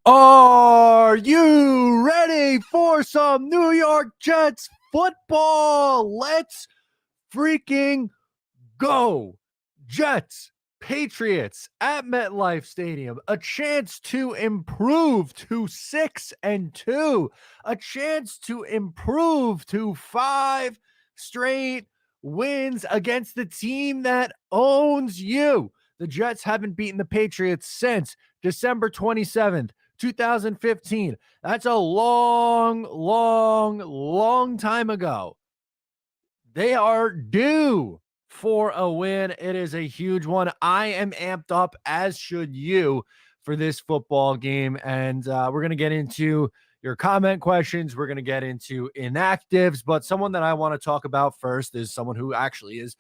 Are you ready for some New York Jets football? Let's freaking go. Jets, Patriots at MetLife Stadium. A chance to improve to 6-2. A chance to improve to 5 straight wins against the team that owns you. The Jets haven't beaten the Patriots since December 27th. 2015. That's a long time ago. They are due for a win. It is a huge one. I am amped up, as should you, for this football game. And we're going to get into your comment questions. We're going to get into inactives. But someone that I want to talk about first is someone who actually is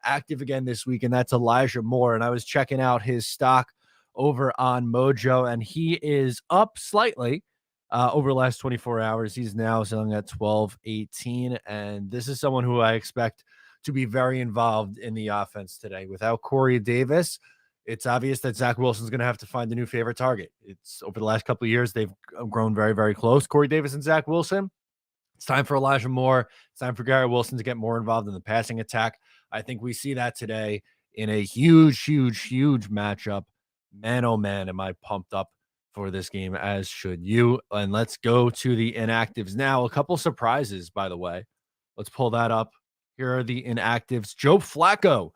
active again this week, and that's Elijah Moore. And I was checking out his stock over on Mojo, and he is up slightly over the last 24 hours. He's now selling at 12.18, and this is someone who I expect to be very involved in the offense today. Without Corey Davis, it's obvious that Zach Wilson's going to have to find a new favorite target. It's over the last couple of years, they've grown very, very close. Corey Davis and Zach Wilson. It's time for Elijah Moore. It's time for Garrett Wilson to get more involved in the passing attack. I think we see that today in a huge matchup. Man, oh man, am I pumped up for this game, as should you. And let's go to the inactives now. A couple surprises, by the way. Let's pull that up. Here are the inactives. Joe Flacco,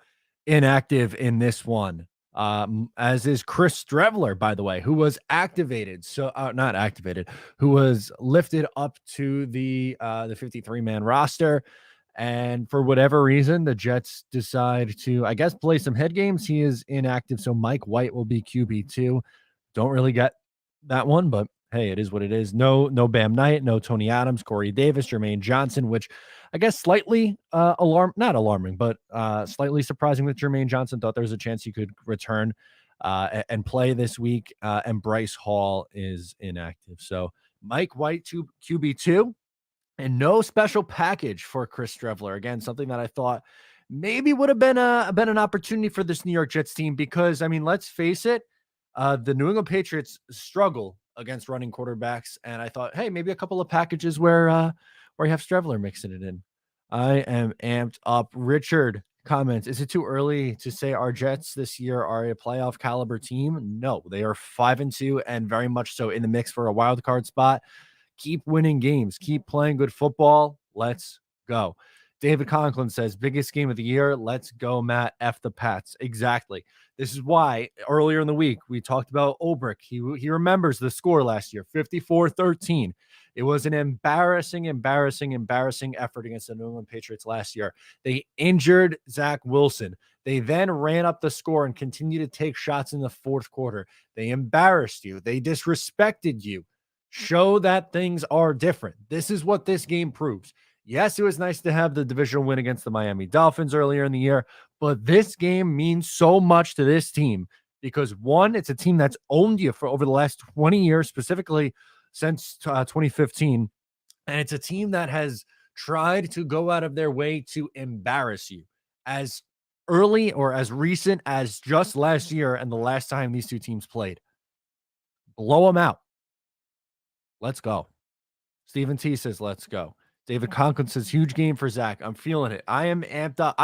inactive in this one, as is Chris Strevler, by the way, who was activated. So not activated, who was lifted up to the 53-man roster. And for whatever reason, the Jets decide to, I guess, play some head games. He is inactive, so Mike White will be QB2. Don't really get that one, but hey, it is what it is. No Bam Knight, no Tony Adams, Corey Davis, Jermaine Johnson, which I guess slightly not alarming, but slightly surprising with Jermaine Johnson. Thought there was a chance he could return and play this week, and Bryce Hall is inactive. So Mike White to QB2. And no special package for Chris Strevler. Again, something that I thought maybe would have been an opportunity for this New York Jets team, because, I mean, let's face it, the New England Patriots struggle against running quarterbacks, and I thought, hey, maybe a couple of packages where you have Strevler mixing it in. I am amped up. Richard comments, is it too early to say our Jets this year are a playoff caliber team? No, they are 5-2 and very much so in the mix for a wild card spot. Keep winning games. Keep playing good football. Let's go. David Conklin says, biggest game of the year. Let's go, Matt. F the Pats. Exactly. This is why earlier in the week we talked about Ulbrich. He remembers the score last year, 54-13. It was an embarrassing effort against the New England Patriots last year. They injured Zach Wilson. They then ran up the score and continued to take shots in the fourth quarter. They embarrassed you. They disrespected you. Show that things are different. This is what this game proves. Yes, it was nice to have the divisional win against the Miami Dolphins earlier in the year, but this game means so much to this team because, one, it's a team that's owned you for over the last 20 years, specifically since 2015, and it's a team that has tried to go out of their way to embarrass you. As early or as recent as just last year and the last time these two teams played. Blow them out. Let's go. Stephen T says, let's go. David Conklin says, huge game for Zach. I'm feeling it. I am amped up.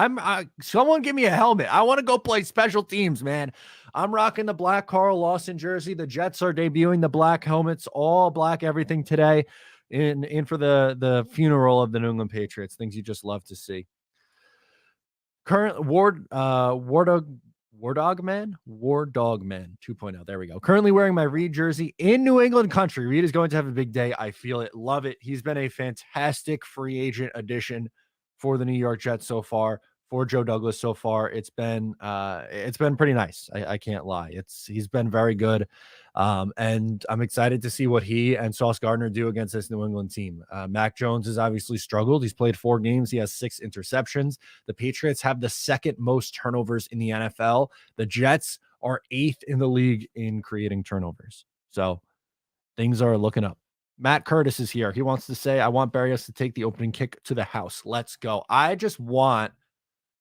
Someone give me a helmet. I want to go play special teams, man. I'm rocking the black Carl Lawson jersey. The Jets are debuting the black helmets, all black everything today in for the funeral of the New England Patriots. Things you just love to see. Current War Dog Man 2.0. There we go. Currently wearing my Reed jersey in New England country. Reed is going to have a big day. I feel it. Love it. He's been a fantastic free agent addition for the New York Jets so far, for Joe Douglas so far. It's been pretty nice. I can't lie. He's been very good. And I'm excited to see what he and Sauce Gardner do against this New England team. Mac Jones has obviously struggled. He's played 4 games. He has 6 interceptions. The Patriots have the second most turnovers in the NFL. The Jets are 8th in the league in creating turnovers. So things are looking up. Matt Curtis is here. He wants to say, I want Barrios to take the opening kick to the house. Let's go. I just want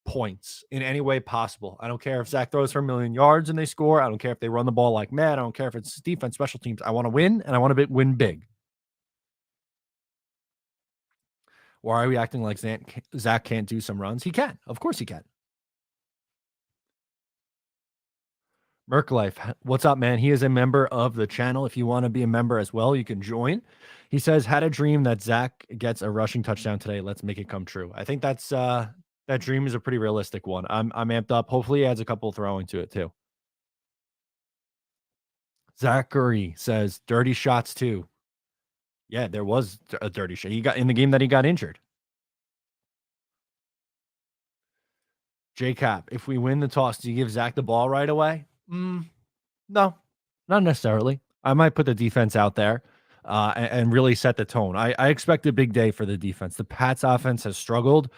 points in any way possible. I don't care if Zach throws for 1,000,000 yards and they score. I don't care if they run the ball like mad. I don't care if it's defense, special teams. I want to win, and I want to win big. Why are we acting like Zach can't do some runs? He can. Of course he can. Merk Life, what's up, man? He is a member of the channel. If you want to be a member as well, you can join. He says, had a dream that Zach gets a rushing touchdown today. Let's make it come true. I think that's that dream is a pretty realistic one. I'm amped up. Hopefully he adds a couple throwing to it too. Zachary says, dirty shots too. Yeah, there was a dirty shot. He got in the game that he got injured. J-Cap, if we win the toss, do you give Zach the ball right away? No, not necessarily. I might put the defense out there and really set the tone. I expect a big day for the defense. The Pats offense has struggled,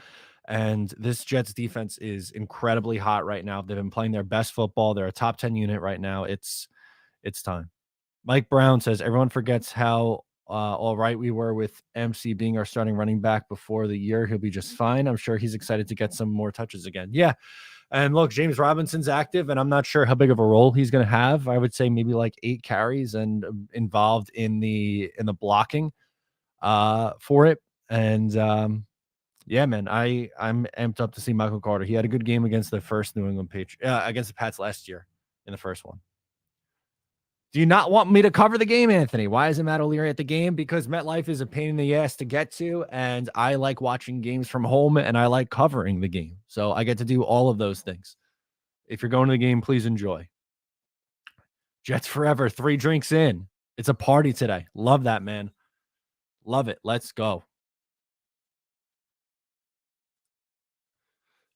and this Jets defense is incredibly hot right now. They've been playing their best football. They're a top 10 unit right now. It's time. Mike Brown says, everyone forgets how all right we were with MC being our starting running back before the year. He'll be just fine. I'm sure he's excited to get some more touches again. Yeah. And look, James Robinson's active, and I'm not sure how big of a role he's going to have. I would say maybe like 8 carries and involved in the blocking for it. And yeah, man, I'm amped up to see Michael Carter. He had a good game against the first New England against the Pats last year in the first one. Do you not want me to cover the game, Anthony? Why isn't Matt O'Leary at the game? Because MetLife is a pain in the ass to get to, and I like watching games from home, and I like covering the game. So I get to do all of those things. If you're going to the game, please enjoy. Jets forever, 3 drinks in. It's a party today. Love that, man. Love it. Let's go.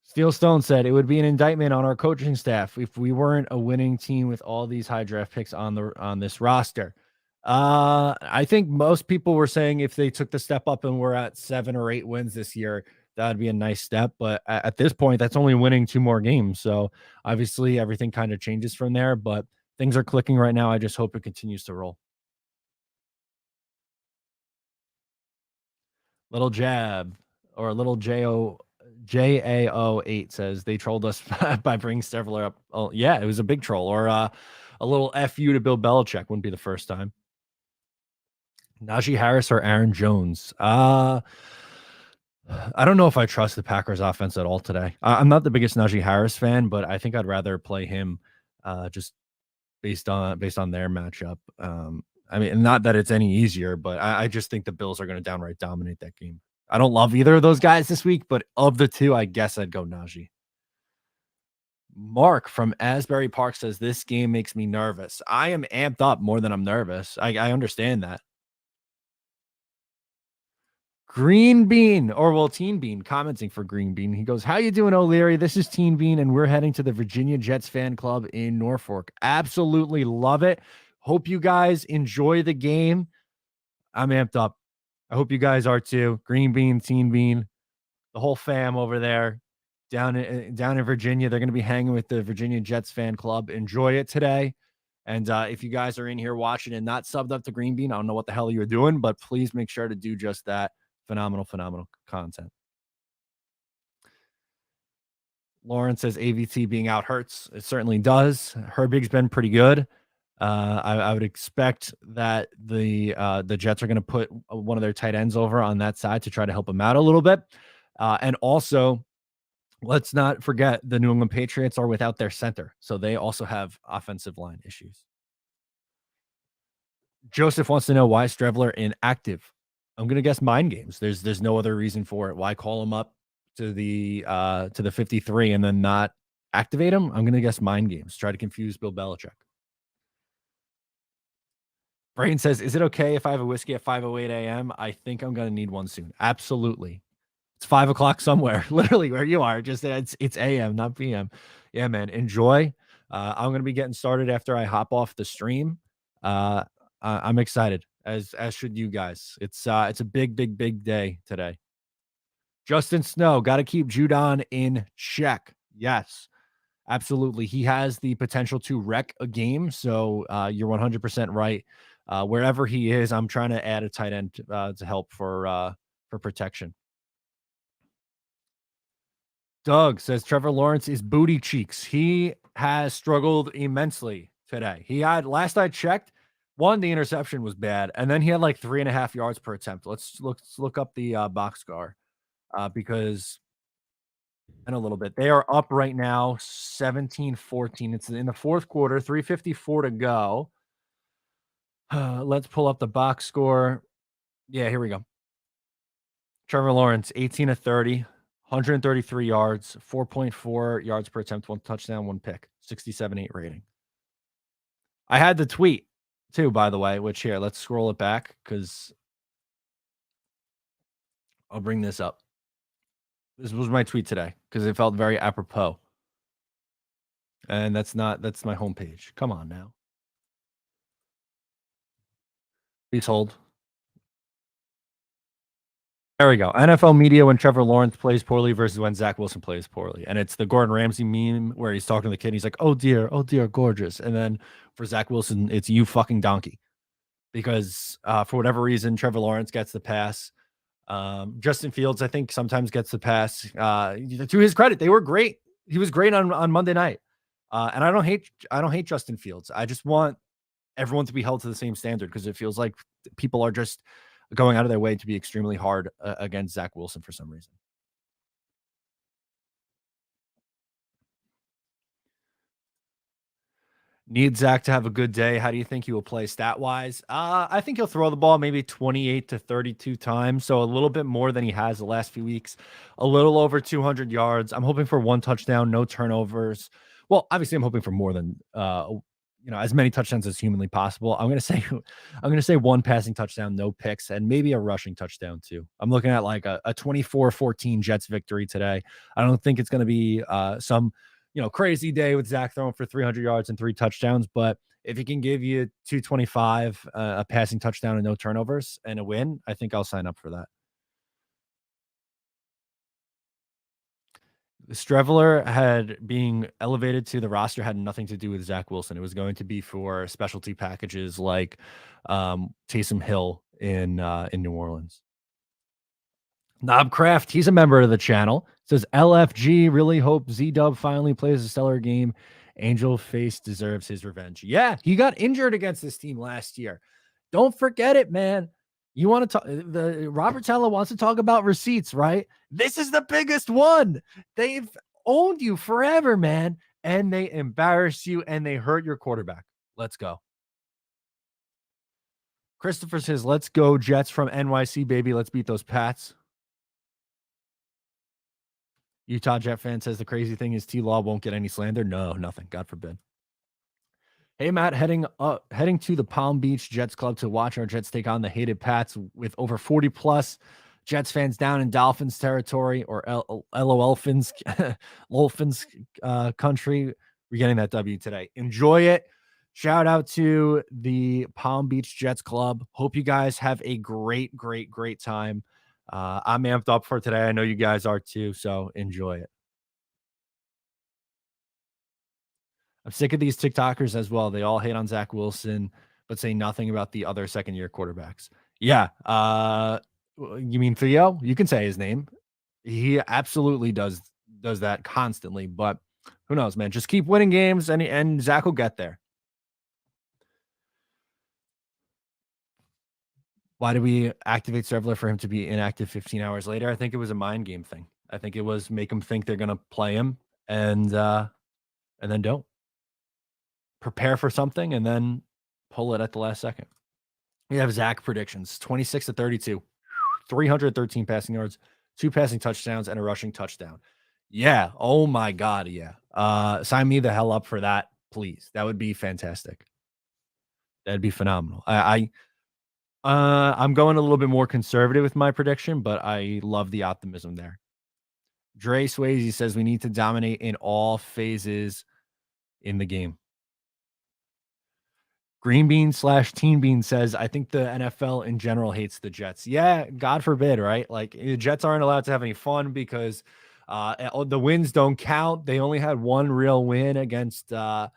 Steel Stone said it would be an indictment on our coaching staff if we weren't a winning team with all these high draft picks on this roster. I think most people were saying if they took the step up and we're at 7 or 8 wins this year, that would be a nice step. But at this point, that's only winning 2 more games. So obviously everything kind of changes from there, but things are clicking right now. I just hope it continues to roll. Little jab or a little JAO8 says they trolled us by bringing Stervler up. Oh, yeah, it was a big troll. Or a little FU to Bill Belichick wouldn't be the first time. Najee Harris or Aaron Jones? I don't know if I trust the Packers offense at all today. I'm not the biggest Najee Harris fan, but I think I'd rather play him just based on their matchup. I mean, not that it's any easier, but I just think the Bills are going to downright dominate that game. I don't love either of those guys this week, but of the two, I guess I'd go Najee. Mark from Asbury Park says, this game makes me nervous. I am amped up more than I'm nervous. I understand that. Green Bean, or well, Teen Bean, commenting for Green Bean. He goes, how you doing, O'Leary? This is Teen Bean, and we're heading to the Virginia Jets fan club in Norfolk. Absolutely love it. Hope you guys enjoy the game. I'm amped up. I hope you guys are too. Green Bean, Teen Bean, the whole fam over there down in Virginia. They're going to be hanging with the Virginia Jets fan club. Enjoy it today. And if you guys are in here watching and not subbed up to Green Bean, I don't know what the hell you're doing, but please make sure to do just that. Phenomenal content. Lawrence says AVT being out hurts. It certainly does. Herbig's been pretty good. I would expect that the Jets are going to put one of their tight ends over on that side to try to help him out a little bit. And also, let's not forget the New England Patriots are without their center, so they also have offensive line issues. Joseph wants to know why Strevler inactive. I'm gonna guess mind games. There's no other reason for it. Why call him up to the 53 and then not activate him? I'm gonna guess mind games. Try to confuse Bill Belichick. Brain says, "Is it okay if I have a whiskey at 5:08 a.m.? I think I'm gonna need one soon." Absolutely. It's 5 o'clock somewhere, literally where you are. Just it's a.m., not p.m. Yeah, man. Enjoy. I'm gonna be getting started after I hop off the stream. I'm excited, as should you guys. It's a big day today. Justin Snow, got to keep Judon in check. Yes, absolutely. He has the potential to wreck a game. So you're 100% right. Wherever he is, I'm trying to add a tight end to help for protection. Doug says Trevor Lawrence is booty cheeks. He has struggled immensely today. He had, last I checked, the interception was bad, and then he had like 3.5 yards per attempt. Let's look up the box score because in a little bit they are up right now 17-14. It's in the fourth quarter, 3:54 to go. Let's pull up the box score. Yeah, here we go. Trevor Lawrence, 18 of 30, 133 yards, 4.4 yards per attempt, 1 touchdown, 1 pick, 67.8 rating. I had the tweet too, by the way, which here, let's scroll it back because I'll bring this up. This was my tweet today because it felt very apropos. And that's my homepage. Come on now. Please hold. There we go. NFL media when Trevor Lawrence plays poorly versus when Zach Wilson plays poorly. And it's the Gordon Ramsay meme where he's talking to the kid. And he's like, oh, dear, gorgeous. And then for Zach Wilson, it's you fucking donkey. Because for whatever reason, Trevor Lawrence gets the pass. Justin Fields, I think, sometimes gets the pass. To his credit, they were great. He was great on Monday night. And I don't hate Justin Fields. I just want everyone to be held to the same standard because it feels like people are just going out of their way to be extremely hard against Zach Wilson for some reason. Need Zach to have a good day. How do you think he will play stat-wise? I think he'll throw the ball maybe 28 to 32 times, so a little bit more than he has the last few weeks. A little over 200 yards. I'm hoping for 1 touchdown, no turnovers. Well, obviously, I'm hoping for more than as many touchdowns as humanly possible. I'm gonna say 1 passing touchdown, no picks, and maybe a rushing touchdown too. I'm looking at like a 24-14 Jets victory today. I don't think it's gonna be some crazy day with Zach throwing for 300 yards and 3 touchdowns, but if he can give you 225, a passing touchdown and no turnovers and a win, I think I'll sign up for that. Strevler had being elevated to the roster had nothing to do with Zach Wilson. It was going to be for specialty packages like Taysom Hill in New Orleans. Knobcraft, he's a member of the channel. Says LFG really hope Z-Dub finally plays a stellar game. Angel Face deserves his revenge. Yeah, he got injured against this team last year. Don't forget it, man. You want to talk? The Robert Saleh wants to talk about receipts, right? This is the biggest one. They've owned you forever, man, and they embarrass you and they hurt your quarterback. Let's go. Christopher says, "Let's go Jets from NYC, baby. Let's beat those Pats." Utah Jet fan says the crazy thing is T-Law won't get any slander. No, nothing. God forbid. Hey, Matt, heading to the Palm Beach Jets Club to watch our Jets take on the hated Pats with over 40 plus Jets fans down in Dolphins territory or LOLphins country. We're getting that W today. Enjoy it. Shout out to the Palm Beach Jets Club. Hope you guys have a great time. I'm amped up for today. I know you guys are too, so enjoy it. I'm sick of these TikTokers as well. They all hate on Zach Wilson, but say nothing about the other second-year quarterbacks. Yeah. You mean Theo? You can say his name. He absolutely does does that constantly, but who knows, man? Just keep winning games, and Zach will get there. Why did we activate Servler for him to be inactive 15 hours later? I think it was a mind game thing. I think it was make him think they're gonna play him and then don't. Prepare for something and then pull it at the last second. We have Zach predictions: 26 to 32, 313 passing yards, 2 passing touchdowns, and a rushing touchdown. Yeah. Oh my God. Yeah. Sign me the hell up for that, please. That would be fantastic. That'd be phenomenal. I'm going a little bit more conservative with my prediction, but I love the optimism there. Dre Swayze says we need to dominate in all phases in the game. Green Bean / Teen Bean says, I think the NFL in general hates the Jets. Yeah, God forbid, right? Like the Jets aren't allowed to have any fun because the wins don't count. They only had one real win against the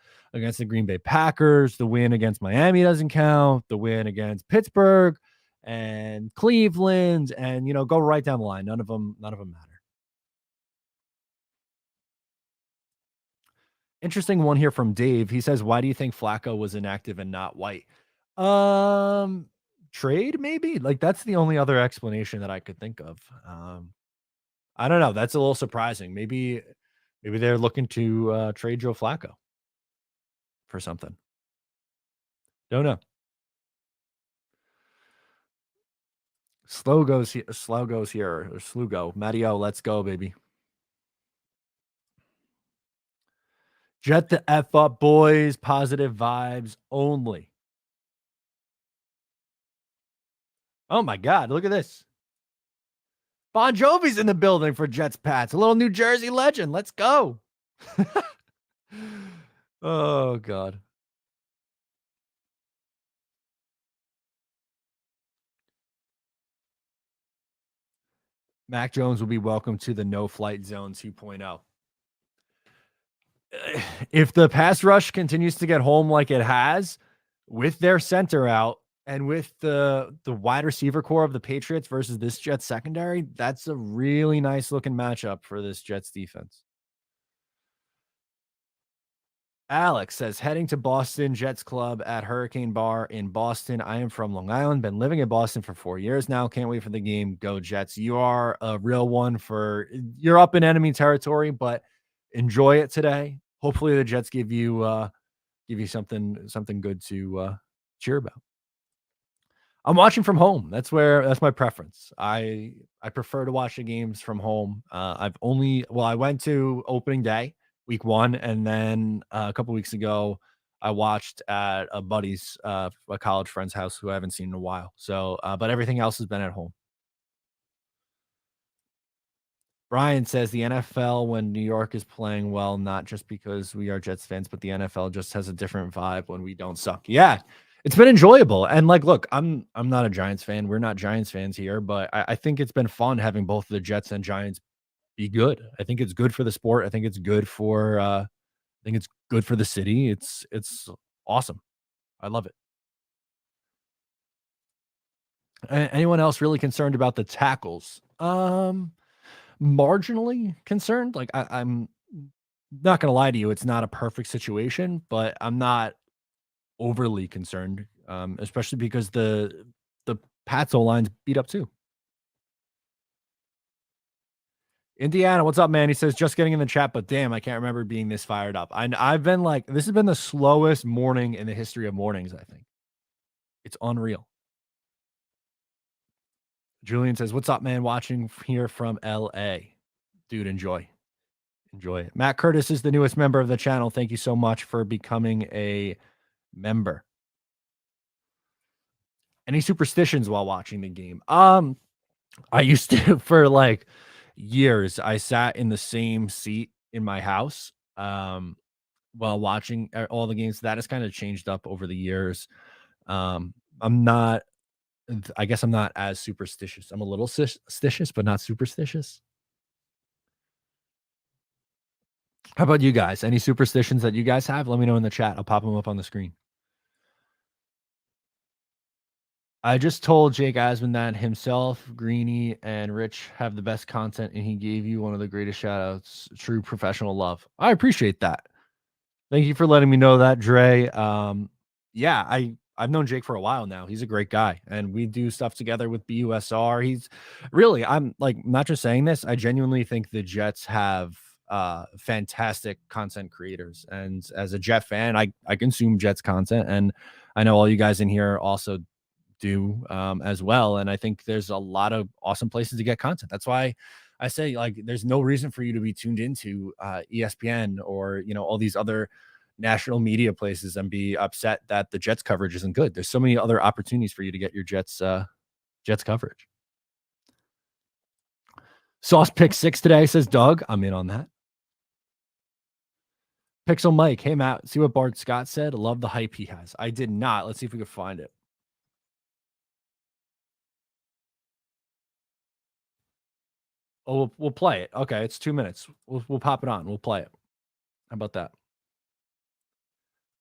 Green Bay Packers. The win against Miami doesn't count. The win against Pittsburgh and Cleveland, and go right down the line. None of them matter. Interesting one here from Dave. He says, "Why do you think Flacco was inactive and not White?" Trade maybe. Like that's the only other explanation that I could think of. I don't know. That's a little surprising. Maybe they're looking to trade Joe Flacco for something. Don't know. Slow goes here. Or Slugo. Mattio, let's go, baby. Jet the F up, boys. Positive vibes only. Oh my God, look at this. Bon Jovi's in the building for Jets Pats. A little New Jersey legend. Let's go. Oh, God. Mac Jones will be welcome to the no-flight zone 2.0. If the pass rush continues to get home like it has, with their center out and with the wide receiver core of the Patriots versus this Jets secondary, that's a really nice looking matchup for this Jets defense. Alex says, heading to Boston Jets Club at Hurricane Bar in Boston. I am from Long Island, been living in Boston for 4 years now. Can't wait for the game. Go Jets. You are a real one you're up in enemy territory, but enjoy it today. Hopefully the Jets give you something good to cheer about. I'm watching from home. That's my preference. I prefer to watch the games from home. I went to opening day, week 1, and then a couple weeks ago, I watched at a buddy's, a college friend's house who I haven't seen in a while. So, but everything else has been at home. Brian says the NFL when New York is playing well, not just because we are Jets fans, but the NFL just has a different vibe when we don't suck. Yeah, it's been enjoyable. And look, I'm not a Giants fan. We're not Giants fans here, but I think it's been fun having both the Jets and Giants be good. I think it's good for the sport. I think it's good for the city. It's awesome. I love it. Anyone else really concerned about the tackles? Marginally concerned. Like I'm not gonna lie to you, it's not a perfect situation, but I'm not overly concerned, especially because the Pats O-line's beat up too. Indiana, what's up, man? He says, just getting in the chat, but damn, I can't remember being this fired up. I've been this has been the slowest morning in the history of mornings, I think. It's unreal. Julian says, what's up, man? Watching here from LA. Dude, enjoy. Enjoy it. Matt Curtis is the newest member of the channel. Thank you so much for becoming a member. Any superstitions while watching the game? I used to for years. I sat in the same seat in my house while watching all the games. That has kind of changed up over the years. I'm not. I guess I'm not as superstitious. I'm a little superstitious, but not superstitious. How about you guys? Any superstitions that you guys have? Let me know in the chat. I'll pop them up on the screen. I just told Jake Asman that himself, Greeny, and Rich have the best content, and he gave you one of the greatest shout outs. True professional love. I appreciate that. Thank you for letting me know that, Dre. Yeah, I've known Jake for a while now. He's a great guy, and we do stuff together with BUSR. He's really, I'm like not just saying this. I genuinely think the Jets have fantastic content creators, and as a Jet fan, I consume Jets content, and I know all you guys in here also do as well. And I think there's a lot of awesome places to get content. That's why I say like there's no reason for you to be tuned into ESPN or all these other national media places and be upset that the Jets coverage isn't good. There's so many other opportunities for you to get your Jets coverage. Sauce pick 6 today, says Doug. I'm in on that. Pixel Mike, hey Matt, see what Bart Scott said? Love the hype he has. I did not. Let's see if we can find it. Oh, we'll play it. Okay, it's 2 minutes. We'll pop it on. We'll play it. How about that?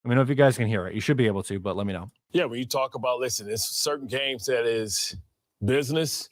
Let me know if you guys can hear it. You should be able to, but let me know. Yeah, when you talk about, listen, there's certain games that is business.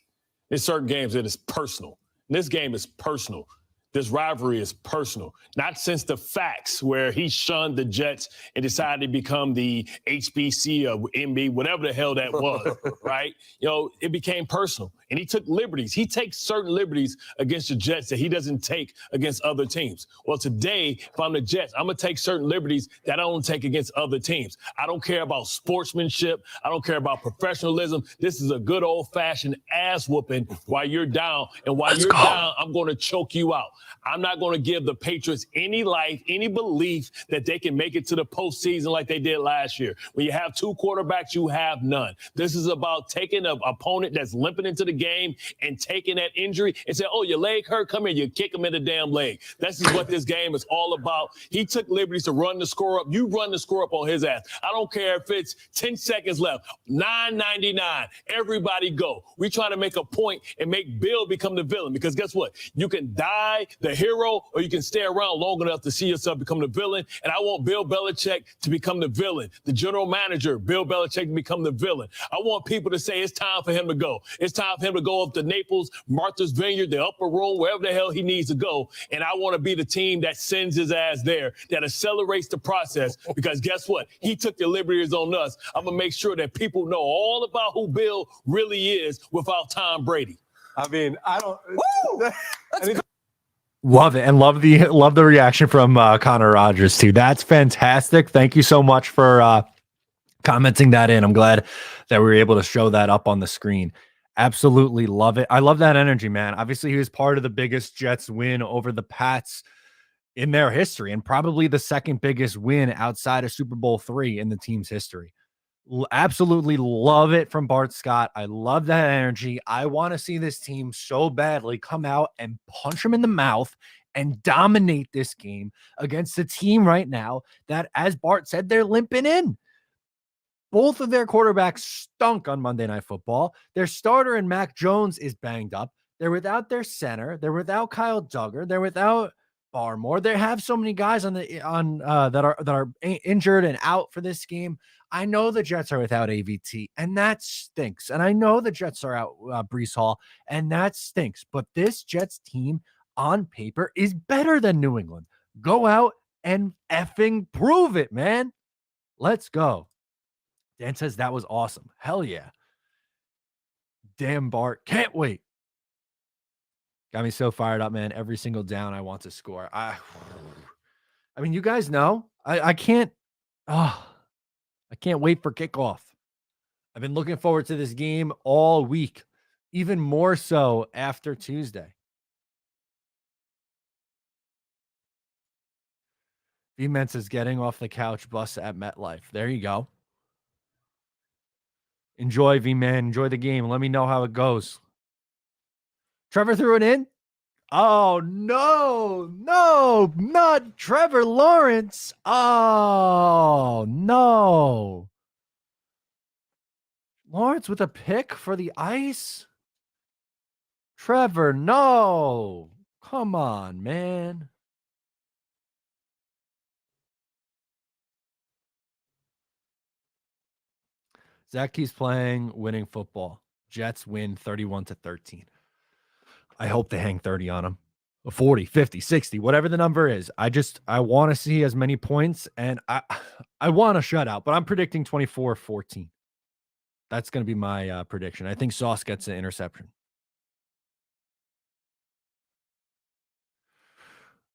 There's certain games that is personal. And this game is personal. This rivalry is personal, not since the facts where he shunned the Jets and decided to become the HBC or MB, whatever the hell that was, right? It became personal. And he took liberties. He takes certain liberties against the Jets that he doesn't take against other teams. Well, today, if I'm the Jets, I'm going to take certain liberties that I don't take against other teams. I don't care about sportsmanship. I don't care about professionalism. This is a good old-fashioned ass whooping while you're down. And while you're down, I'm going to choke you out. I'm not going to give the Patriots any life, any belief that they can make it to the postseason like they did last year. When you have two quarterbacks, you have none. This is about taking an opponent that's limping into the game and taking that injury and say, oh, your leg hurt? Come here. You kick him in the damn leg. This is what this game is all about. He took liberties to run the score up. You run the score up on his ass. I don't care if it's 10 seconds left, 9:99. Everybody go. We try to make a point and make Bill become the villain because guess what? You can die the hero, or you can stay around long enough to see yourself become the villain. And I want Bill Belichick to become the villain. The general manager, Bill Belichick, to become the villain. I want people to say it's time for him to go. It's time for him to go up to Naples, Martha's Vineyard, the upper room, wherever the hell he needs to go. And I want to be the team that sends his ass there, that accelerates the process. Because guess what? He took the liberties on us. I'm going to make sure that people know all about who Bill really is without Tom Brady. I mean, I don't. Woo! Love it, and love the reaction from Connor Rogers too. That's fantastic. Thank you so much for commenting that in. I'm glad that we were able to show that up on the screen. Absolutely love it. I love that energy, man. Obviously, he was part of the biggest Jets win over the Pats in their history, and probably the second biggest win outside of Super Bowl III in the team's history. Absolutely love it from Bart Scott. I love that energy. I want to see this team so badly come out and punch him in the mouth and dominate this game against a team right now that, as Bart said, they're limping in. Both of their quarterbacks stunk on Monday Night Football. Their starter in Mac Jones is banged up. They're without their center. They're without Kyle Duggar. They're without Barmore. They have so many guys that are injured and out for this game. I know the Jets are without AVT, and that stinks. And I know the Jets are out Breece Hall, and that stinks. But this Jets team on paper is better than New England. Go out and effing prove it, man. Let's go. Dan says that was awesome. Hell yeah. Damn, Bart. Can't wait. Got me so fired up, man. Every single down I want to score. I mean, you guys know. I can't wait for kickoff. I've been looking forward to this game all week, even more so after Tuesday. V-Men is getting off the couch bus at MetLife. There you go. Enjoy, V-Man. Enjoy the game. Let me know how it goes. Trevor threw it in. Oh, no, not Trevor Lawrence. Oh, no. Lawrence with a pick for the ice? Trevor, no. Come on, man. Zach keeps playing, winning football. Jets win 31-13. I hope they hang 30 on him. 40, 50, 60, whatever the number is. I want to see as many points, and I want a shutout, but I'm predicting 24-14. That's going to be my prediction. I think Sauce gets an interception.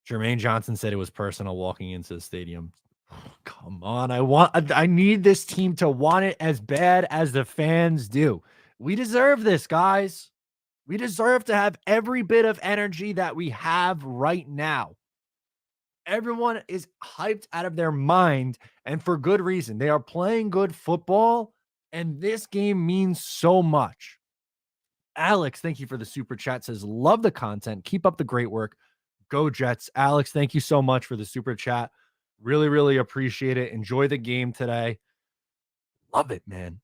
Jermaine Johnson said it was personal walking into the stadium. Come on. I need this team to want it as bad as the fans do. We deserve this, guys. We deserve to have every bit of energy that we have right now. Everyone is hyped out of their mind, and for good reason. They are playing good football, and this game means so much. Alex, thank you for the super chat. Says, love the content. Keep up the great work. Go Jets. Alex, thank you so much for the super chat. Really, really appreciate it. Enjoy the game today. Love it, man.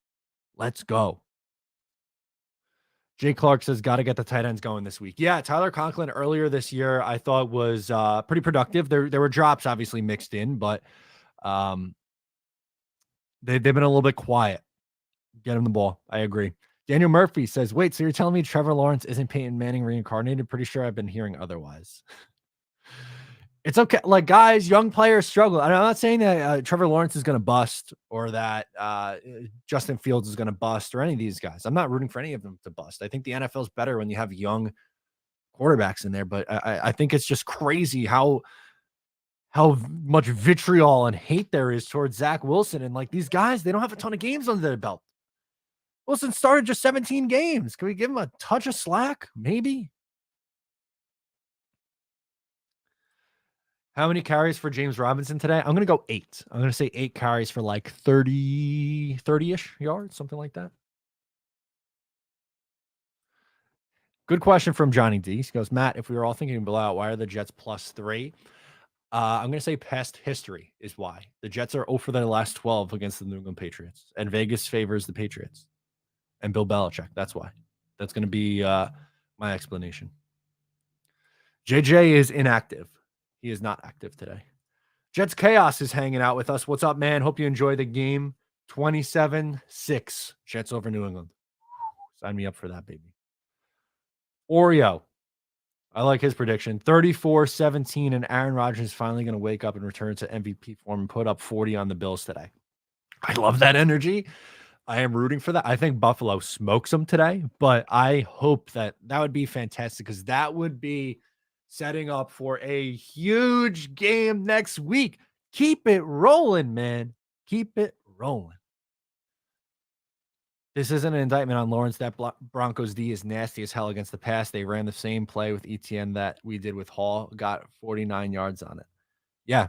Let's go. Jay Clark says, got to get the tight ends going this week. Yeah, Tyler Conklin earlier this year, I thought was pretty productive. There were drops obviously mixed in, but they've been a little bit quiet. Get him the ball. I agree. Daniel Murphy says, wait, so you're telling me Trevor Lawrence isn't Peyton Manning reincarnated? Pretty sure I've been hearing otherwise. It's okay. Like, guys, young players struggle. I'm not saying that Trevor Lawrence is going to bust or that Justin Fields is going to bust or any of these guys. I'm not rooting for any of them to bust. I think the NFL is better when you have young quarterbacks in there, but I think it's just crazy how much vitriol and hate there is towards Zach Wilson. And like, these guys, they don't have a ton of games under their belt. Wilson started just 17 games. Can we give him a touch of slack? Maybe. How many carries for James Robinson today? I'm going to go 8. I'm going to say 8 carries for like 30-ish yards, something like that. Good question from Johnny D. He goes, Matt, if we were all thinking blowout, why are the Jets +3? I'm going to say past history is why. The Jets are 0 for their last 12 against the New England Patriots, and Vegas favors the Patriots and Bill Belichick. That's why. That's going to be my explanation. JJ is inactive. He is not active today. Jets Chaos is hanging out with us. What's up, man? Hope you enjoy the game. 27-6. Jets over New England. Sign me up for that, baby. Oreo. I like his prediction. 34-17, and Aaron Rodgers is finally going to wake up and return to MVP form and put up 40 on the Bills today. I love that energy. I am rooting for that. I think Buffalo smokes them today, but I hope that would be fantastic because that would be setting up for a huge game next week. Keep it rolling, man. Keep it rolling. This isn't an indictment on Lawrence. That Broncos D is nasty as hell against the pass. They ran the same play with ETN that we did with Hall. Got 49 yards on it. Yeah,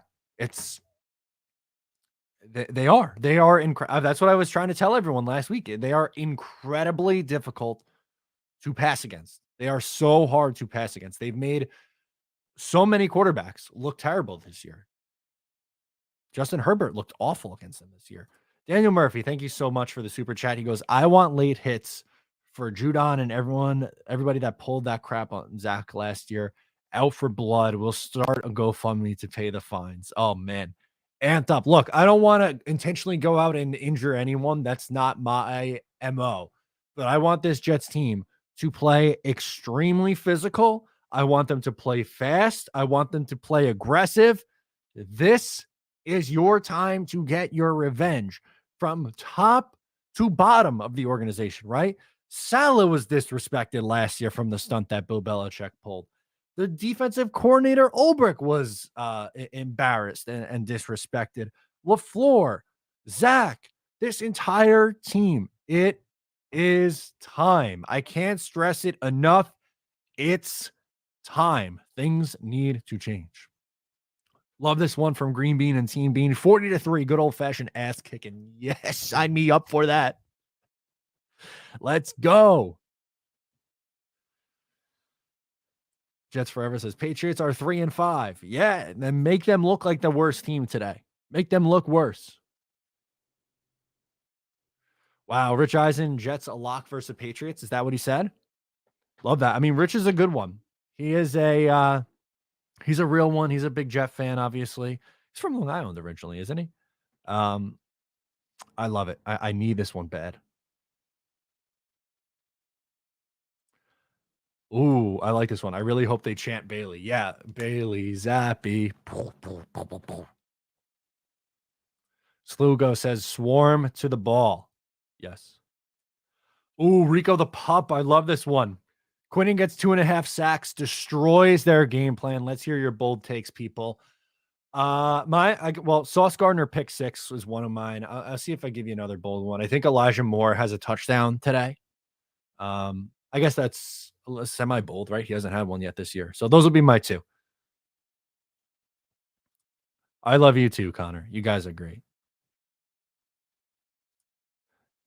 they are incredible. That's what I was trying to tell everyone last week. They are incredibly difficult to pass against. They are so hard to pass against. They've made so many quarterbacks look terrible this year. Justin Herbert looked awful against them this year. Daniel Murphy, thank you so much for the super chat. He goes, I want late hits for Judon and everybody that pulled that crap on Zach last year. Out for blood. We'll start a GoFundMe to pay the fines. Oh, man. Amped up. Look, I don't want to intentionally go out and injure anyone. That's not my MO. But I want this Jets team to play extremely physical. I want them to play fast. I want them to play aggressive. This is your time to get your revenge from top to bottom of the organization, right? Salah was disrespected last year from the stunt that Bill Belichick pulled. The defensive coordinator, Ulbrich, was embarrassed and disrespected. LaFleur, Zach, this entire team. It is time. I can't stress it enough. It's time. Things need to change. Love this one from Green Bean and Team Bean. 40-3, good old-fashioned ass kicking. Yes, sign me up for that. Let's go. Jets Forever says, Patriots are 3-5. Yeah, and then make them look like the worst team today. Make them look worse. Wow, Rich Eisen, Jets a lock versus the Patriots. Is that what he said? Love that. I mean, Rich is a good one. He is he's a real one. He's a big Jet fan, obviously. He's from Long Island originally, isn't he? I love it. I need this one bad. Ooh, I like this one. I really hope they chant Bailey. Yeah, Bailey Zappy. Slugo says swarm to the ball. Yes. Ooh, Rico the pup. I love this one. Quinnen gets 2.5 sacks, destroys their game plan. Let's hear your bold takes, people. Sauce Gardner pick 6 was one of mine. I'll see if I give you another bold one. I think Elijah Moore has a touchdown today. I guess that's semi bold, right? He hasn't had one yet this year. So those will be my 2. I love you too, Connor. You guys are great.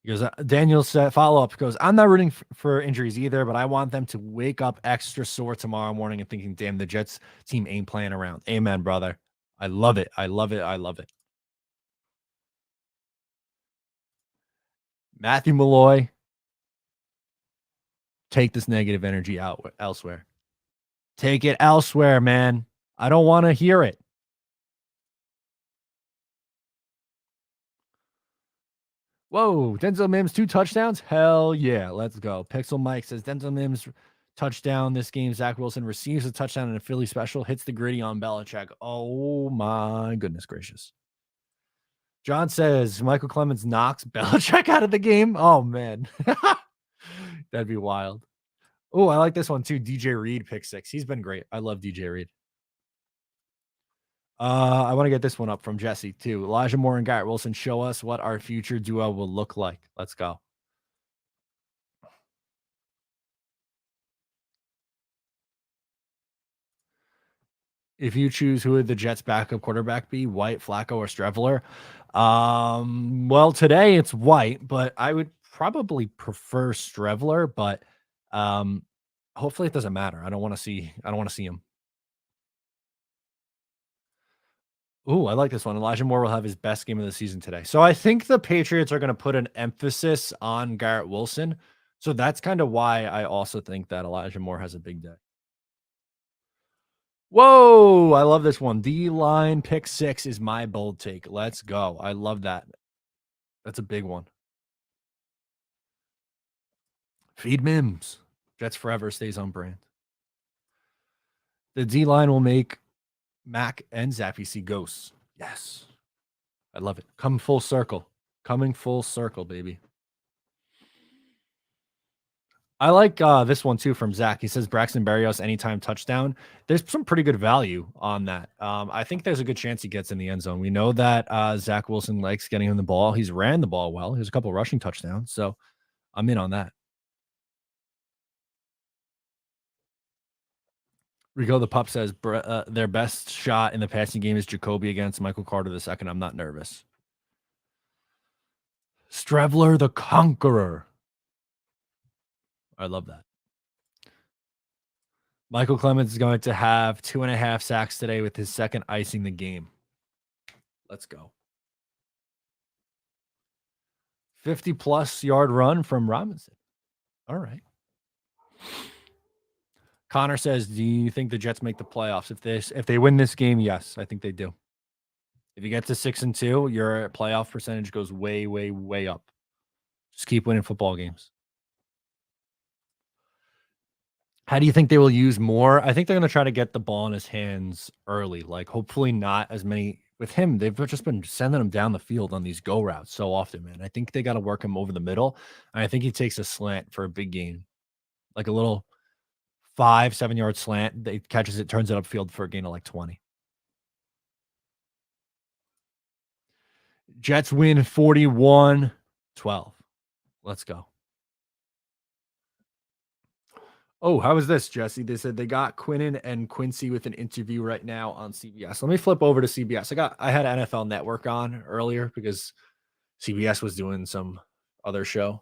Because Daniel said, follow up goes, I'm not rooting for injuries either, but I want them to wake up extra sore tomorrow morning and thinking, damn, the Jets team ain't playing around. Amen, brother. I love it. I love it. I love it. Matthew Malloy, take this negative energy out elsewhere. Take it elsewhere, man. I don't want to hear it. Whoa, Denzel Mims 2 touchdowns? Hell yeah, let's go. Pixel Mike says Denzel Mims touchdown this game. Zach Wilson receives a touchdown in a Philly special, hits the gritty on Belichick. Oh my goodness gracious. John says Michael Clemens knocks Belichick out of the game. Oh man, that'd be wild. Oh, I like this one too. DJ Reed pick 6. He's been great. I love DJ Reed. I want to get this one up from Jesse too. Elijah Moore and Garrett Wilson show us what our future duo will look like. Let's go. If you choose who would the Jets backup quarterback be, White, Flacco, or Streveler? Well, today it's White, but I would probably prefer Streveler, but hopefully it doesn't matter. I don't want to see him. Ooh, I like this one. Elijah Moore will have his best game of the season today. So I think the Patriots are going to put an emphasis on Garrett Wilson. So that's kind of why I also think that Elijah Moore has a big day. Whoa, I love this one. D-line pick 6 is my bold take. Let's go. I love that. That's a big one. Feed Mims. Jets forever stays on brand. The D-line will make Mac and Zappy see ghosts. Yes. I love it. Come full circle. Coming full circle, baby. I like this one too from Zach. He says Braxton Berrios anytime touchdown. There's some pretty good value on that. I think there's a good chance he gets in the end zone. We know that Zach Wilson likes getting him the ball. He's ran the ball well. He has a couple rushing touchdowns. So I'm in on that. Rico the Pup says their best shot in the passing game is Jacoby against Michael Carter II. I'm not nervous. Streveler the Conqueror. I love that. Michael Clemens is going to have 2.5 sacks today with his second icing the game. Let's go. 50-plus yard run from Robinson. All right. Connor says, do you think the Jets make the playoffs? If they win this game, yes, I think they do. If you get to 6-2, your playoff percentage goes way, way, way up. Just keep winning football games. How do you think they will use more? I think they're going to try to get the ball in his hands early. Like, hopefully not as many with him. They've just been sending him down the field on these go routes so often, man. I think they got to work him over the middle. And I think he takes a slant for a big game, like a little 5-7 yard slant. They catches it, turns it upfield for a gain of like 20. Jets win 41-12. Let's go. Oh, how is this, Jesse? They said they got Quinnen and Quincy with an interview right now on CBS. Let me flip over to CBS. I had NFL Network on earlier because CBS was doing some other show.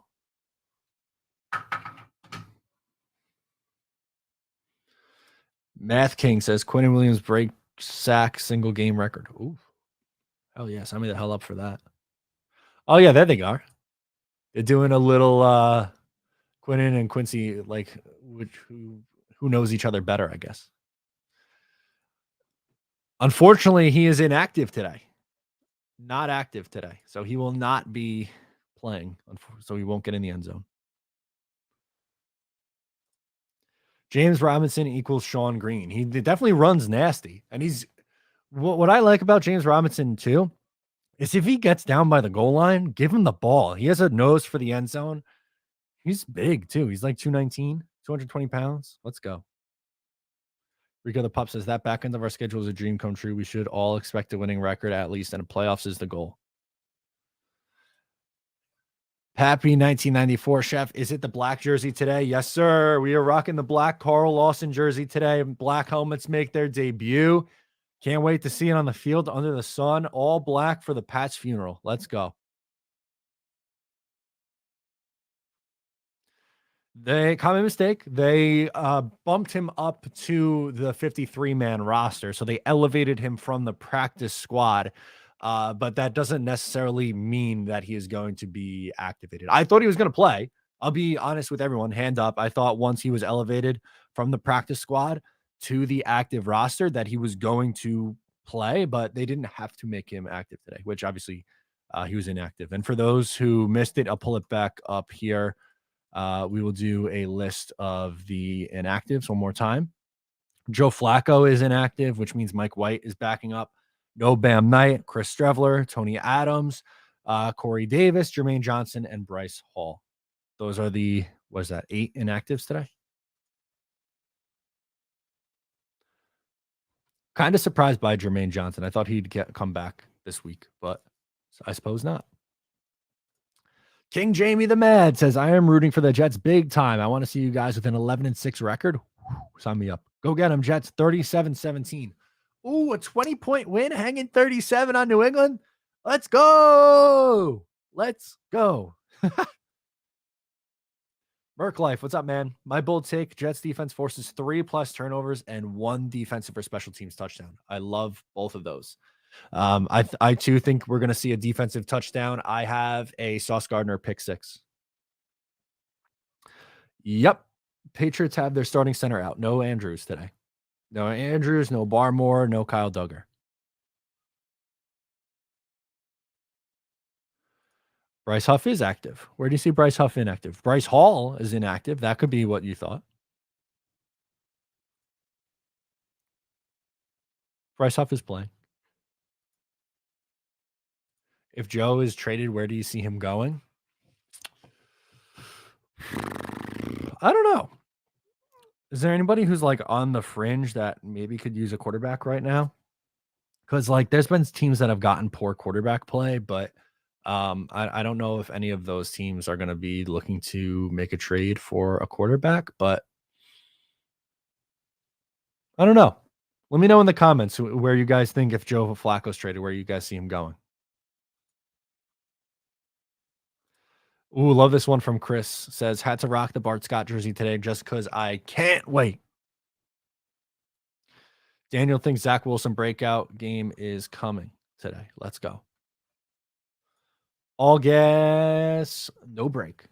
Math King says Quinnen Williams break sack single game record. Ooh. Hell yeah, sign me the hell up for that. Oh yeah, there they are. They're doing a little Quinnen and Quincy, like who knows each other better, I guess. Unfortunately, he is inactive today. not active today. So he will not be playing. So he won't get in the end zone. James Robinson equals Sean Green. He definitely runs nasty. And he's what I like about James Robinson too is if he gets down by the goal line, give him the ball. He has a nose for the end zone. He's big too. He's like 219, 220 pounds. Let's go. Rico the Pup says that back end of our schedule is a dream come true. We should all expect a winning record at least, and playoffs is the goal. Pappy 1994 Chef, is it the black jersey today? Yes, sir. We are rocking the black Carl Lawson jersey today. Black helmets make their debut. Can't wait to see it on the field under the sun. All black for the Pats funeral. Let's go. Common mistake. They bumped him up to the 53-man roster. So they elevated him from the practice squad. But that doesn't necessarily mean that he is going to be activated. I thought he was going to play. I'll be honest with everyone, hand up. I thought once he was elevated from the practice squad to the active roster that he was going to play, but they didn't have to make him active today, which obviously he was inactive. And for those who missed it, I'll pull it back up here. We will do a list of the inactives one more time. Joe Flacco is inactive, which means Mike White is backing up. No Bam Knight, Chris Strevler, Tony Adams, Corey Davis, Jermaine Johnson, and Bryce Hall. Those are the, 8 inactives today? Kind of surprised by Jermaine Johnson. I thought he'd come back this week, but I suppose not. King Jamie the Mad says, I am rooting for the Jets big time. I want to see you guys with an 11-6 record. Sign me up. Go get them, Jets. 37-17. Ooh, a 20-point win, hanging 37 on New England. Let's go. Let's go. Merc Life, what's up, man? My bold take, Jets defense forces 3+ turnovers and 1 defensive or special teams touchdown. I love both of those. I too think we're going to see a defensive touchdown. I have a Sauce Gardner pick 6. Yep. Patriots have their starting center out. No Andrews today. No Andrews, no Barmore, no Kyle Duggar. Bryce Huff is active. Where do you see Bryce Huff inactive? Bryce Hall is inactive. That could be what you thought. Bryce Huff is playing. If Joe is traded, where do you see him going? I don't know. Is there anybody who's like on the fringe that maybe could use a quarterback right now? Because like there's been teams that have gotten poor quarterback play, but I don't know if any of those teams are going to be looking to make a trade for a quarterback, but I don't know. Let me know in the comments where you guys think if Joe Flacco's traded, where you guys see him going. Ooh, love this one from Chris. Says, had to rock the Bart Scott jersey today just because I can't wait. Daniel thinks Zach Wilson breakout game is coming today. Let's go. All gas, no break.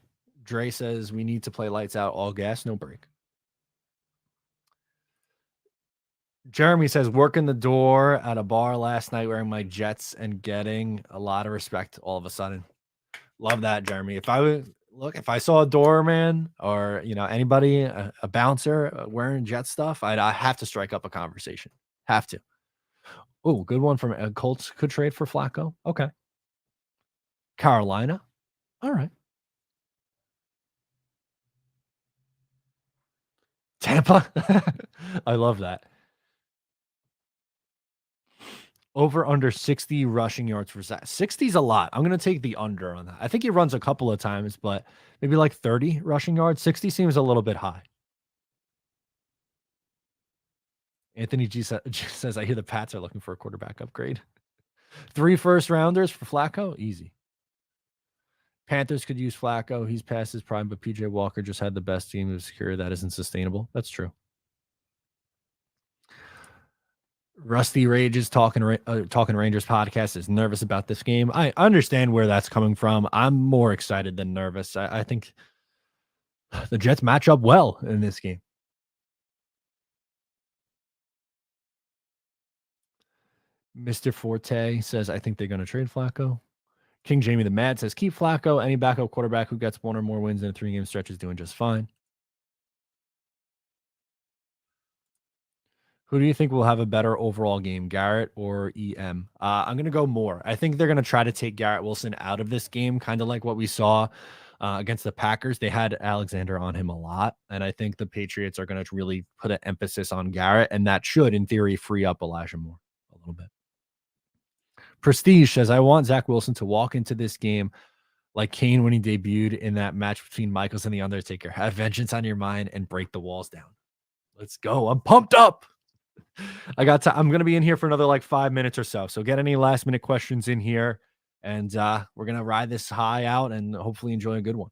Dre says we need to play lights out. All gas, no break. Jeremy says, working the door at a bar last night wearing my Jets and getting a lot of respect all of a sudden. Love that, Jeremy. If I saw a doorman or anybody, a bouncer wearing Jet stuff, I'd have to strike up a conversation. Have to. Oh, good one from Colts could trade for Flacco. Okay. Carolina. All right. Tampa. I love that. Over under 60 rushing yards for Zach. 60 is a lot. I'm going to take the under on that. I think he runs a couple of times, but maybe like 30 rushing yards. 60 seems a little bit high. Anthony G says, I hear the Pats are looking for a quarterback upgrade. 3 first-rounders for Flacco? Easy. Panthers could use Flacco. He's past his prime, but PJ Walker just had the best team of secure. That isn't sustainable. That's true. Rusty Rage is talking Rangers podcast is nervous about this game. I understand where that's coming from. I'm more excited than nervous. I think the Jets match up well in this game. Mr. Forte says, I think they're going to trade Flacco. King Jamie the Mad says, keep Flacco. Any backup quarterback who gets one or more wins in a 3-game stretch is doing just fine. Who do you think will have a better overall game, Garrett or EM? I'm going to go more. I think they're going to try to take Garrett Wilson out of this game, kind of like what we saw against the Packers. They had Alexander on him a lot, and I think the Patriots are going to really put an emphasis on Garrett, and that should, in theory, free up Elijah Moore a little bit. Prestige says, I want Zach Wilson to walk into this game like Kane when he debuted in that match between Michaels and The Undertaker. Have vengeance on your mind and break the walls down. Let's go. I'm pumped up. I'm going to be in here for another like 5 minutes or so. So get any last minute questions in here, and we're going to ride this high out and hopefully enjoy a good one.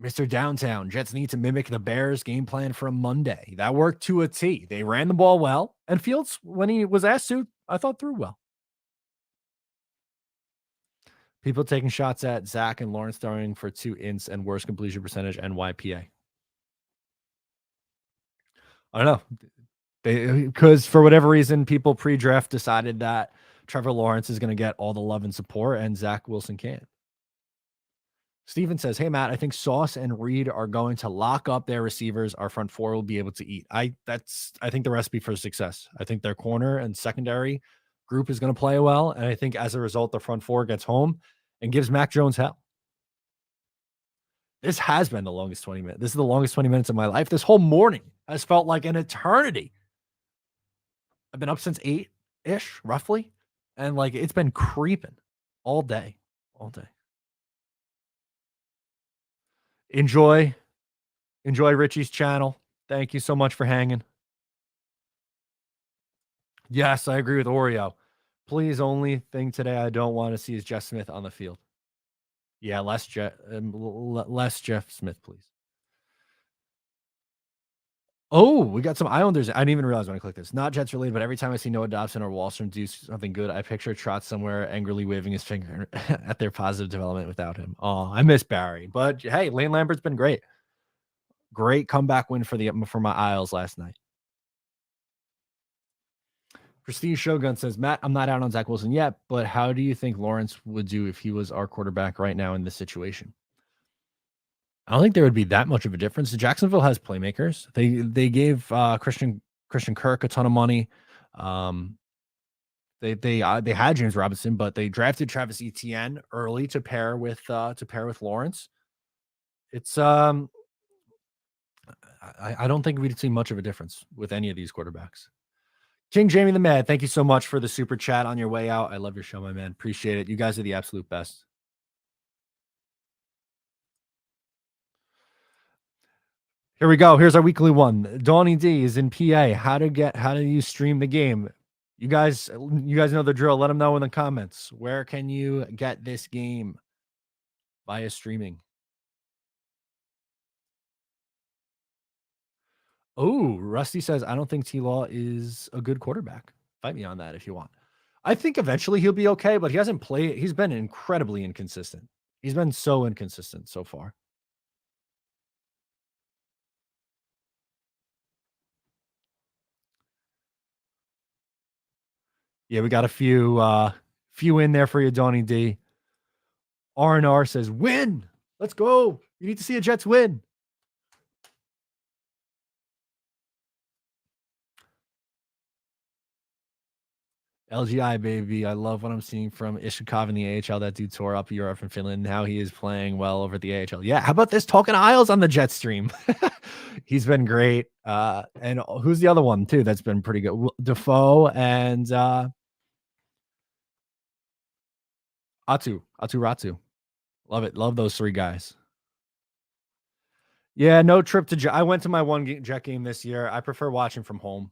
Mr. Downtown, Jets need to mimic the Bears game plan from Monday. That worked to a T. They ran the ball well, and Fields, when he was asked to, I thought threw well. People taking shots at Zach and Lawrence throwing for 2 ints and worse completion percentage NYPA. I don't know. Because for whatever reason, people pre-draft decided that Trevor Lawrence is going to get all the love and support and Zach Wilson can't. Steven says, hey, Matt, I think Sauce and Reed are going to lock up their receivers. Our front four will be able to eat. I think the recipe for success. I think their corner and secondary group is going to play well. And I think as a result, the front four gets home and gives Mac Jones hell. This has been the longest 20 minutes. This is the longest 20 minutes of my life. This whole morning has felt like an eternity. I've been up since 8-ish, roughly. And like it's been creeping all day. Enjoy Richie's channel. Thank you so much for hanging. Yes, I agree with Oreo. Please, only thing today I don't want to see is Jeff Smith on the field. Yeah, less Jeff Smith, please. Oh, we got some Islanders. I didn't even realize when I clicked this. Not Jets related, but every time I see Noah Dobson or Wallstrom do something good, I picture Trotz somewhere angrily waving his finger at their positive development without him. Oh, I miss Barry. But hey, Lane Lambert's been great. Great comeback win for my Isles last night. Prestige Shogun says, Matt, I'm not out on Zach Wilson yet, but how do you think Lawrence would do if he was our quarterback right now in this situation? I don't think there would be that much of a difference. Jacksonville has playmakers. They gave Christian Kirk a ton of money. They had James Robinson, but they drafted Travis Etienne early to pair with Lawrence. It's I don't think we'd see much of a difference with any of these quarterbacks. King Jamie the Mad, thank you so much for the super chat on your way out. I love your show, my man. Appreciate it. You guys are the absolute best. Here we go. Here's our weekly one. Donnie D is in PA. How do you stream the game? You guys know the drill. Let them know in the comments. Where can you get this game via streaming? Oh, Rusty says, I don't think T-Law is a good quarterback. Fight me on that if you want. I think eventually he'll be okay, but he hasn't played. He's been incredibly inconsistent. He's been so inconsistent so far. Yeah, we got a few in there for you, Donnie D. R&R says, win. Let's go. You need to see a Jets win. LGI, baby. I love what I'm seeing from Ishikov in the AHL. That dude tore up Europe from Finland. Now he is playing well over the AHL. Yeah, how about this Talking Isles on the Jet stream? He's been great. And who's the other one, too, that's been pretty good? Defoe and Ratu. Love it. Love those three guys. Yeah, no trip to Jet. I went to my one Jet game this year. I prefer watching from home.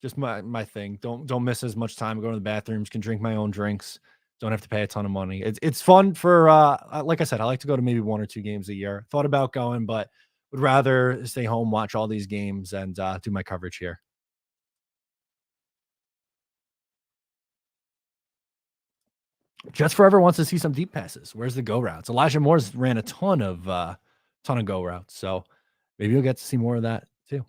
Just my thing. Don't miss as much time. Go to the bathrooms. Can drink my own drinks. Don't have to pay a ton of money. It's fun for like I said, I like to go to maybe 1 or 2 games a year. Thought about going, but would rather stay home, watch all these games, and do my coverage here. Jets Forever wants to see some deep passes. Where's the go routes? Elijah Moore's ran a ton of go routes, so maybe you'll get to see more of that too.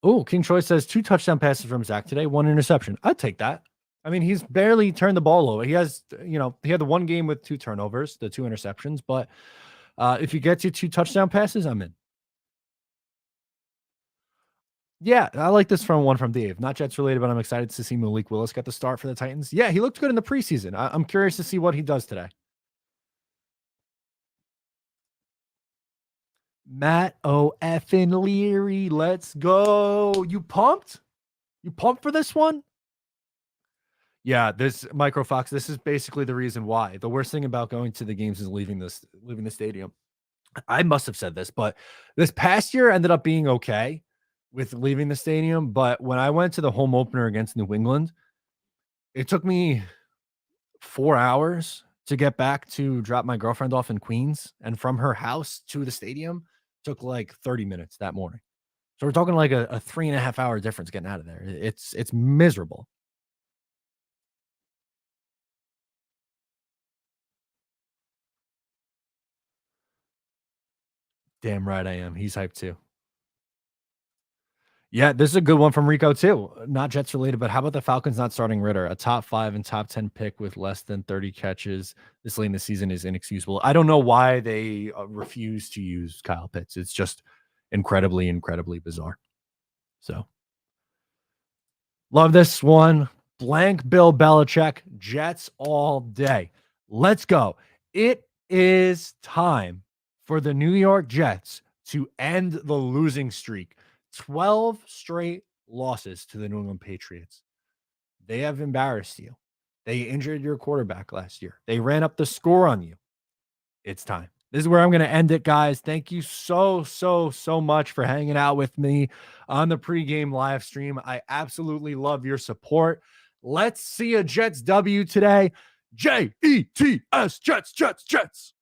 Oh, King Troy says 2 touchdown passes from Zach today, 1 interception. I'd take that. I mean, he's barely turned the ball over. He has, he had the 1 game with 2 turnovers, the 2 interceptions. But if you get to 2 touchdown passes, I'm in. Yeah, I like this one from Dave. Not Jets related, but I'm excited to see Malik Willis get the start for the Titans. Yeah, he looked good in the preseason. I'm curious to see what he does today. Matt O. effing Leary, let's go. You pumped? You pumped for this one? Yeah, this Micro Fox, this is basically the reason why. The worst thing about going to the games is leaving the stadium. I must have said this, but this past year ended up being okay with leaving the stadium. But when I went to the home opener against New England, it took me 4 hours to get back to drop my girlfriend off in Queens. And from her house to the stadium took like 30 minutes that morning. So we're talking like a 3.5 hour difference getting out of there. It's miserable. Damn right I am. He's hyped too. Yeah, this is a good one from Rico too. Not Jets related, but how about the Falcons not starting Ritter? A top 5 and top 10 pick with less than 30 catches this late in the season is inexcusable. I don't know why they refuse to use Kyle Pitts. It's just incredibly, incredibly bizarre. So, love this one. Blank Bill Belichick, Jets all day. Let's go. It is time for the New York Jets to end the losing streak. 12 straight losses to the New England Patriots. They have embarrassed you. They injured your quarterback last year. They ran up the score on you. It's time. This is where I'm going to end it, guys. Thank you so much for hanging out with me on the pregame live stream. I absolutely love your support. Let's see a Jets W today. Jets, Jets, Jets.